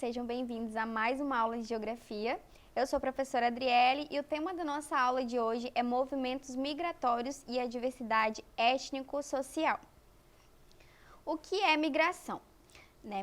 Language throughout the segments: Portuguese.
sejam bem-vindos a mais uma aula de Geografia. Eu sou a professora Adriele e o tema da nossa aula de hoje é movimentos migratórios e a diversidade étnico-social. O que é migração?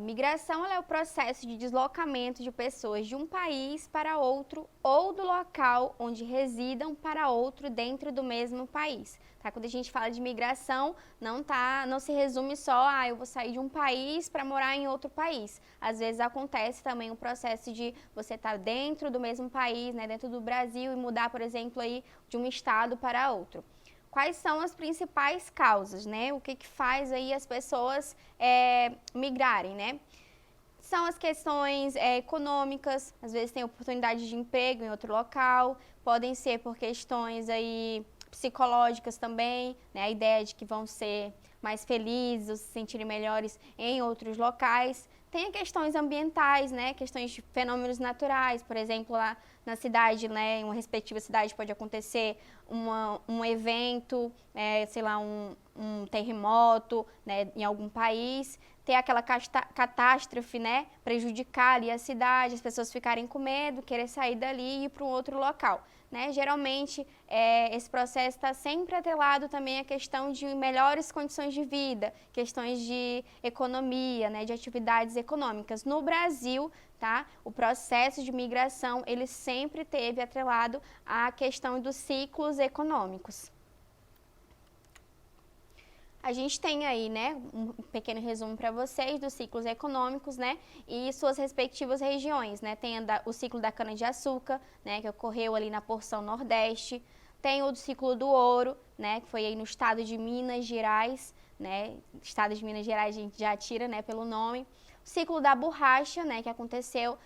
Migração é o processo de deslocamento de pessoas de um país para outro ou do local onde residam para outro dentro do mesmo país. Quando a gente fala de migração, não se resume só, eu vou sair de um país para morar em outro país. Às vezes acontece também o processo de você estar dentro do mesmo país, dentro do Brasil e mudar, por exemplo, aí, de um estado para outro. Quais são as principais causas, O que faz aí as pessoas migrarem, São as questões econômicas, às vezes tem oportunidade de emprego em outro local, podem ser por questões aí psicológicas também, a ideia de que vão ser mais felizes ou se sentirem melhores em outros locais. Tem questões ambientais, questões de fenômenos naturais, por exemplo, lá na cidade, em uma respectiva cidade pode acontecer um evento, um terremoto, em algum país, ter aquela catástrofe, prejudicar ali a cidade, as pessoas ficarem com medo, querer sair dali e ir para um outro local. Geralmente, esse processo está sempre atrelado também à questão de melhores condições de vida, questões de economia, de atividades econômicas. No Brasil, o processo de migração, ele sempre teve atrelado à questão dos ciclos econômicos. A gente tem aí, um pequeno resumo para vocês dos ciclos econômicos, e suas respectivas regiões, Tem o ciclo da cana-de-açúcar, que ocorreu ali na porção nordeste. Tem o ciclo do ouro, que foi aí no estado de Minas Gerais, Estado de Minas Gerais a gente já tira, pelo nome. O ciclo da borracha, que aconteceu,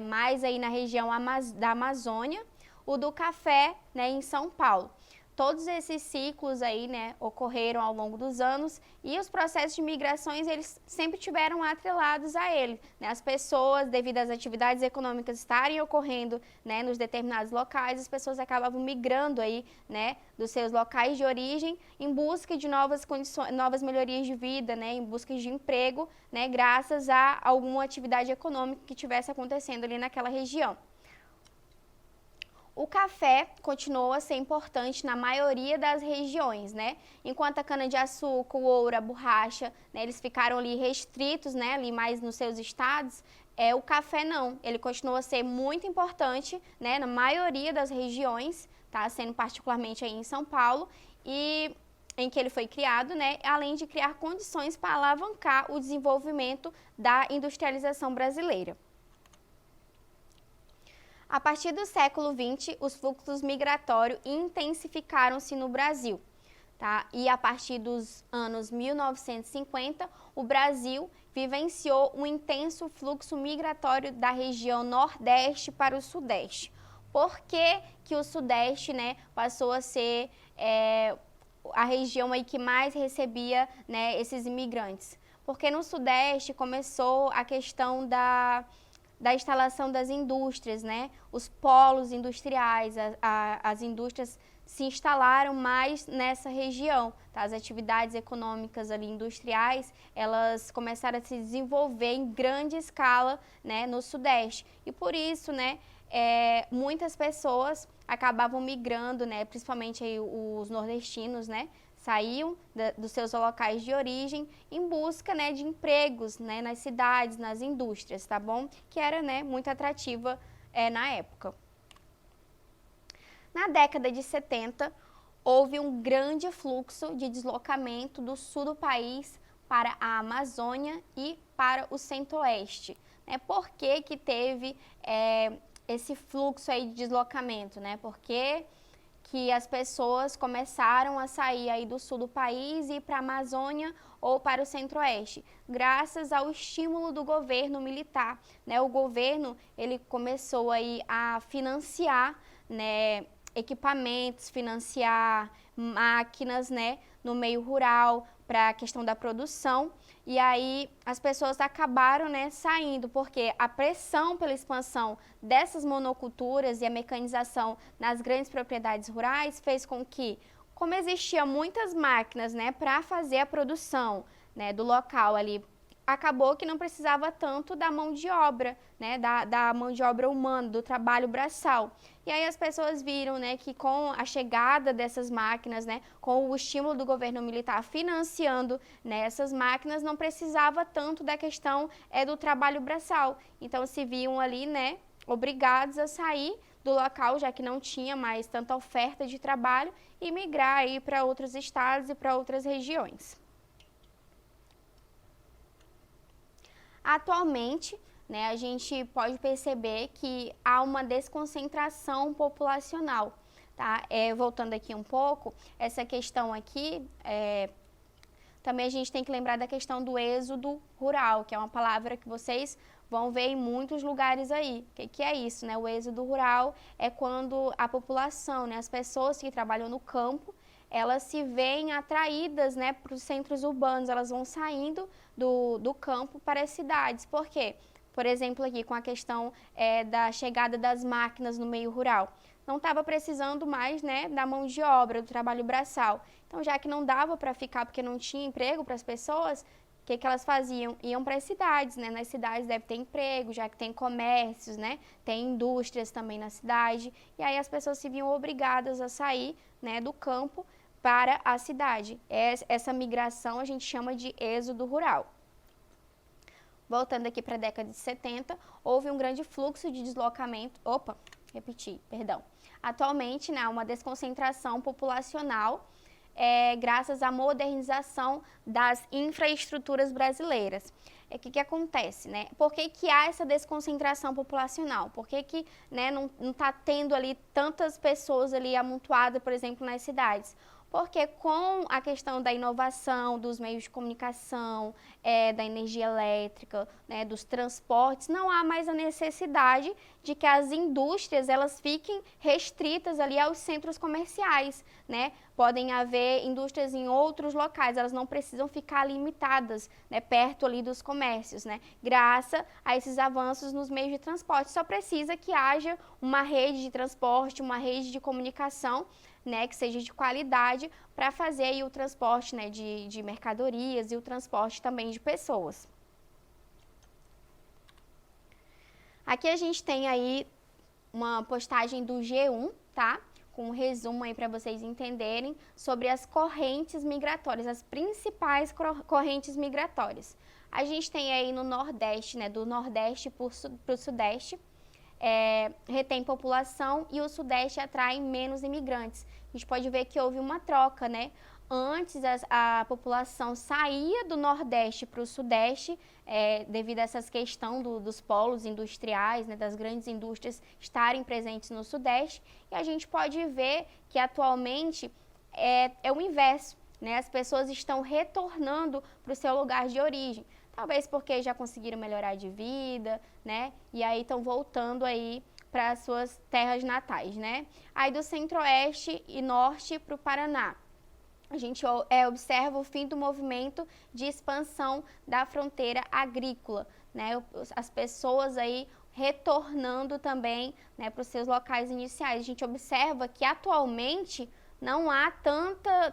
mais aí na região da Amazônia. O do café, em São Paulo. Todos esses ciclos aí, ocorreram ao longo dos anos e os processos de migrações, eles sempre tiveram atrelados a ele, As pessoas, devido às atividades econômicas estarem ocorrendo, nos determinados locais, as pessoas acabavam migrando aí, dos seus locais de origem em busca de novas condições, novas melhorias de vida, em busca de emprego, graças a alguma atividade econômica que estivesse acontecendo ali naquela região. O café continuou a ser importante na maioria das regiões, Enquanto a cana-de-açúcar, o ouro, a borracha, eles ficaram ali restritos, ali mais nos seus estados, o café não, ele continuou a ser muito importante, na maioria das regiões, sendo particularmente aí em São Paulo, e em que ele foi criado, além de criar condições para alavancar o desenvolvimento da industrialização brasileira. A partir do século XX, os fluxos migratórios intensificaram-se no Brasil, E a partir dos anos 1950, o Brasil vivenciou um intenso fluxo migratório da região Nordeste para o Sudeste. Por que o Sudeste, passou a ser a região aí que mais recebia, esses imigrantes? Porque no Sudeste começou a questão da instalação das indústrias, Os polos industriais, as indústrias se instalaram mais nessa região, As atividades econômicas ali industriais, elas começaram a se desenvolver em grande escala, no Sudeste. E por isso, muitas pessoas acabavam migrando, principalmente aí os nordestinos, saíam dos seus locais de origem em busca, de empregos, nas cidades, nas indústrias, Que era, muito atrativa na época. Na década de 70, houve um grande fluxo de deslocamento do sul do país para a Amazônia e para o centro-oeste. Por que teve esse fluxo aí de deslocamento, Porque que as pessoas começaram a sair aí do sul do país e ir para a Amazônia ou para o centro-oeste, graças ao estímulo do governo militar, O governo, ele começou aí a financiar, equipamentos, financiar máquinas, no meio rural, para a questão da produção, e aí as pessoas acabaram, saindo, porque a pressão pela expansão dessas monoculturas e a mecanização nas grandes propriedades rurais fez com que, como existiam muitas máquinas, para fazer a produção, do local ali acabou que não precisava tanto da mão de obra, né, da mão de obra humana, do trabalho braçal. E aí as pessoas viram, né, que com a chegada dessas máquinas, né, com o estímulo do governo militar financiando, né, essas máquinas, não precisava tanto da questão do trabalho braçal. Então se viam ali, né, obrigados a sair do local, já que não tinha mais tanta oferta de trabalho, e migrar aí para outros estados e para outras regiões. Atualmente, né, a gente pode perceber que há uma desconcentração populacional, tá? Voltando aqui um pouco, essa questão aqui, também a gente tem que lembrar da questão do êxodo rural, que é uma palavra que vocês vão ver em muitos lugares aí. O que é isso, né? O êxodo rural é quando a população, né, as pessoas que trabalham no campo, elas se veem atraídas, né, para os centros urbanos, elas vão saindo do campo para as cidades. Por quê? Por exemplo, aqui com a questão da chegada das máquinas no meio rural. Não estava precisando mais, né, da mão de obra, do trabalho braçal. Então, já que não dava para ficar porque não tinha emprego para as pessoas, o que elas faziam? Iam para as cidades, né? Nas cidades deve ter emprego, já que tem comércios, né? Tem indústrias também na cidade. E aí as pessoas se viam obrigadas a sair, né, do campo para a cidade. Essa migração a gente chama de êxodo rural. Voltando aqui para a década de 70, houve um grande fluxo de deslocamento. Atualmente, né, há uma desconcentração populacional graças à modernização das infraestruturas brasileiras. O que acontece, né? Por que há essa desconcentração populacional? Por que né, não está tendo ali tantas pessoas ali amontoadas, por exemplo, nas cidades? Porque com a questão da inovação, dos meios de comunicação, da energia elétrica, né, dos transportes, não há mais a necessidade de que as indústrias elas fiquem restritas ali aos centros comerciais, né? Podem haver indústrias em outros locais, elas não precisam ficar limitadas, né, perto ali dos comércios, né? Graças a esses avanços nos meios de transporte, só precisa que haja uma rede de transporte, uma rede de comunicação, né, que seja de qualidade para fazer aí o transporte, né, de mercadorias e o transporte também de pessoas. Aqui a gente tem aí uma postagem do G1, tá? Com um resumo aí para vocês entenderem sobre as correntes migratórias, as principais correntes migratórias. A gente tem aí no Nordeste, né, do Nordeste para o Sudeste, retém população e o Sudeste atrai menos imigrantes. A gente pode ver que houve uma troca, né? Antes a população saía do Nordeste para o Sudeste, devido a essas questões dos polos industriais, né, das grandes indústrias estarem presentes no Sudeste, e a gente pode ver que atualmente é o inverso, né? As pessoas estão retornando para o seu lugar de origem. Talvez porque já conseguiram melhorar de vida, né? E aí estão voltando aí para as suas terras natais, né? Aí do Centro-Oeste e Norte para o Paraná. A gente observa o fim do movimento de expansão da fronteira agrícola, né? As pessoas aí retornando também, né, para os seus locais iniciais. A gente observa que atualmente não há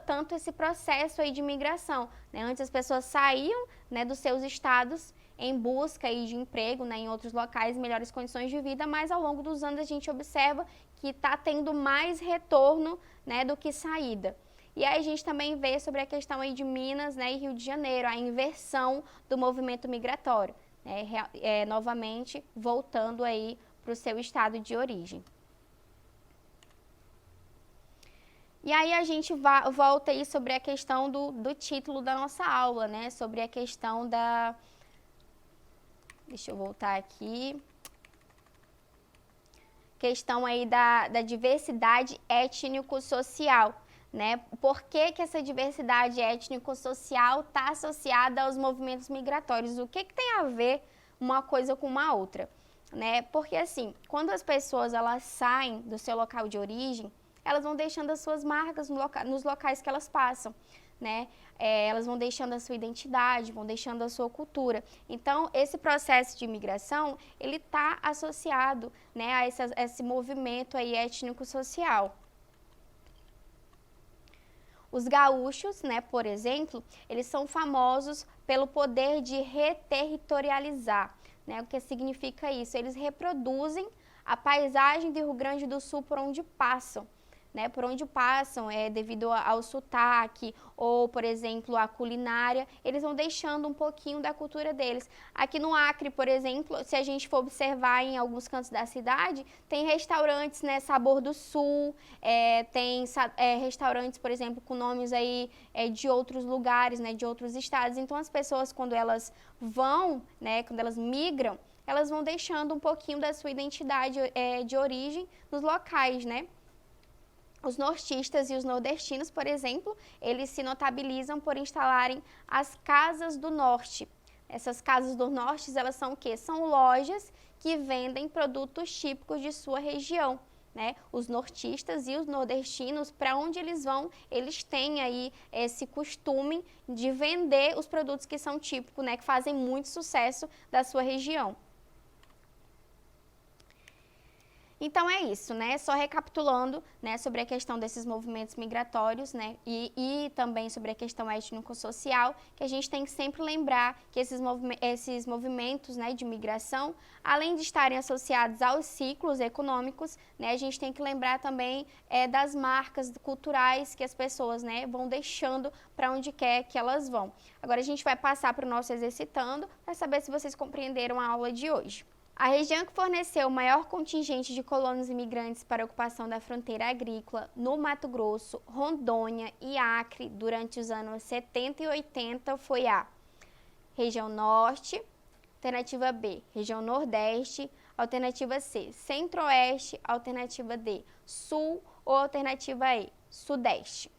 tanto esse processo aí de migração, né? Antes as pessoas saíam, né, dos seus estados em busca aí de emprego, né, em outros locais, melhores condições de vida, mas ao longo dos anos a gente observa que está tendo mais retorno, né, do que saída. E aí a gente também vê sobre a questão aí de Minas, né, e Rio de Janeiro, a inversão do movimento migratório, né, novamente voltando aí para o seu estado de origem. E aí a gente volta aí sobre a questão do título da nossa aula, né? Sobre a questão da... Deixa eu voltar aqui. Questão aí da diversidade étnico-social, né? Por que essa diversidade étnico-social está associada aos movimentos migratórios? O que tem a ver uma coisa com uma outra, né? Porque assim, quando as pessoas elas saem do seu local de origem, elas vão deixando as suas marcas nos locais que elas passam, né? Elas vão deixando a sua identidade, vão deixando a sua cultura. Então, esse processo de imigração, ele está associado, né, a esse movimento aí étnico-social. Os gaúchos, né, por exemplo, eles são famosos pelo poder de reterritorializar, né? O que significa isso? Eles reproduzem a paisagem do Rio Grande do Sul por onde passam. Né, por onde passam, devido ao sotaque ou, por exemplo, a culinária, eles vão deixando um pouquinho da cultura deles. Aqui no Acre, por exemplo, se a gente for observar em alguns cantos da cidade, tem restaurantes, né, Sabor do Sul, tem restaurantes, por exemplo, com nomes aí de outros lugares, né, de outros estados. Então, as pessoas, quando elas vão, né, quando elas migram, elas vão deixando um pouquinho da sua identidade de origem nos locais, né? Os nortistas e os nordestinos, por exemplo, eles se notabilizam por instalarem as Casas do Norte. Essas Casas do Norte, elas são o quê? São lojas que vendem produtos típicos de sua região. Né? Os nortistas e os nordestinos, para onde eles vão, eles têm aí esse costume de vender os produtos que são típicos, né? Que fazem muito sucesso da sua região. Então é isso, né? Só recapitulando, né, sobre a questão desses movimentos migratórios, né, e também sobre a questão étnico-social, que a gente tem que sempre lembrar que esses movimentos, né, de migração, além de estarem associados aos ciclos econômicos, né, a gente tem que lembrar também das marcas culturais que as pessoas, né, vão deixando para onde quer que elas vão. Agora a gente vai passar para o nosso exercitando para saber se vocês compreenderam a aula de hoje. A região que forneceu o maior contingente de colonos imigrantes para a ocupação da fronteira agrícola no Mato Grosso, Rondônia e Acre durante os anos 70 e 80 foi a região Norte, alternativa B, região Nordeste, alternativa C, Centro-Oeste, alternativa D, Sul ou alternativa E, Sudeste.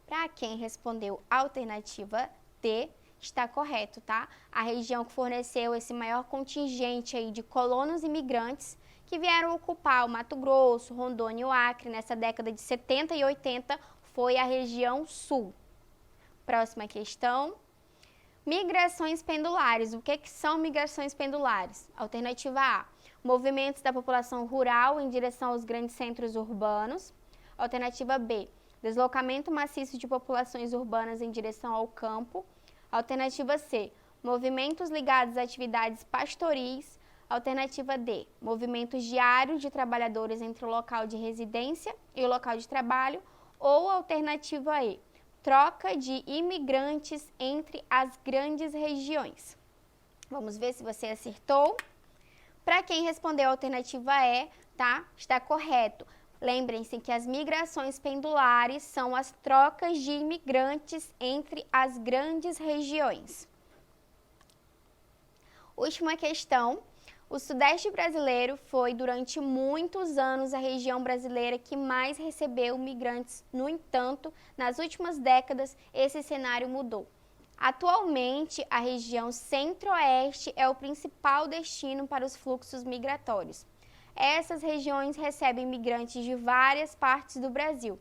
Para quem respondeu alternativa D, está correto, tá? A região que forneceu esse maior contingente aí de colonos imigrantes que vieram ocupar o Mato Grosso, Rondônia e o Acre nessa década de 70 e 80 foi a região Sul. Próxima questão. Migrações pendulares. O que são migrações pendulares? Alternativa A. Movimentos da população rural em direção aos grandes centros urbanos. Alternativa B. Deslocamento maciço de populações urbanas em direção ao campo. Alternativa C, movimentos ligados a atividades pastoris. Alternativa D, movimentos diários de trabalhadores entre o local de residência e o local de trabalho. Ou alternativa E, troca de imigrantes entre as grandes regiões. Vamos ver se você acertou. Para quem respondeu a alternativa E, tá? Está correto. Lembrem-se que as migrações pendulares são as trocas de imigrantes entre as grandes regiões. Última questão. O Sudeste brasileiro foi, durante muitos anos, a região brasileira que mais recebeu migrantes. No entanto, nas últimas décadas, esse cenário mudou. Atualmente, a região Centro-Oeste é o principal destino para os fluxos migratórios. Essas regiões recebem migrantes de várias partes do Brasil.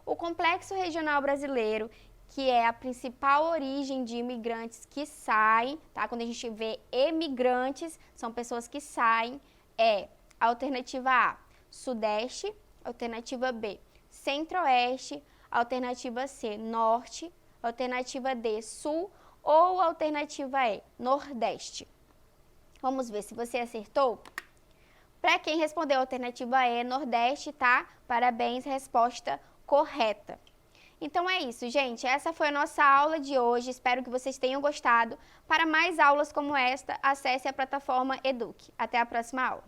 O Complexo Regional Brasileiro, que é a principal origem de imigrantes que saem, tá? Quando a gente vê emigrantes, são pessoas que saem, é alternativa A, Sudeste, alternativa B, Centro-Oeste, alternativa C, Norte, alternativa D, Sul ou alternativa E, Nordeste. Vamos ver se você acertou? Para quem respondeu a alternativa E, Nordeste, tá? Parabéns, resposta correta. Então é isso, gente. Essa foi a nossa aula de hoje. Espero que vocês tenham gostado. Para mais aulas como esta, acesse a plataforma Eduque. Até a próxima aula.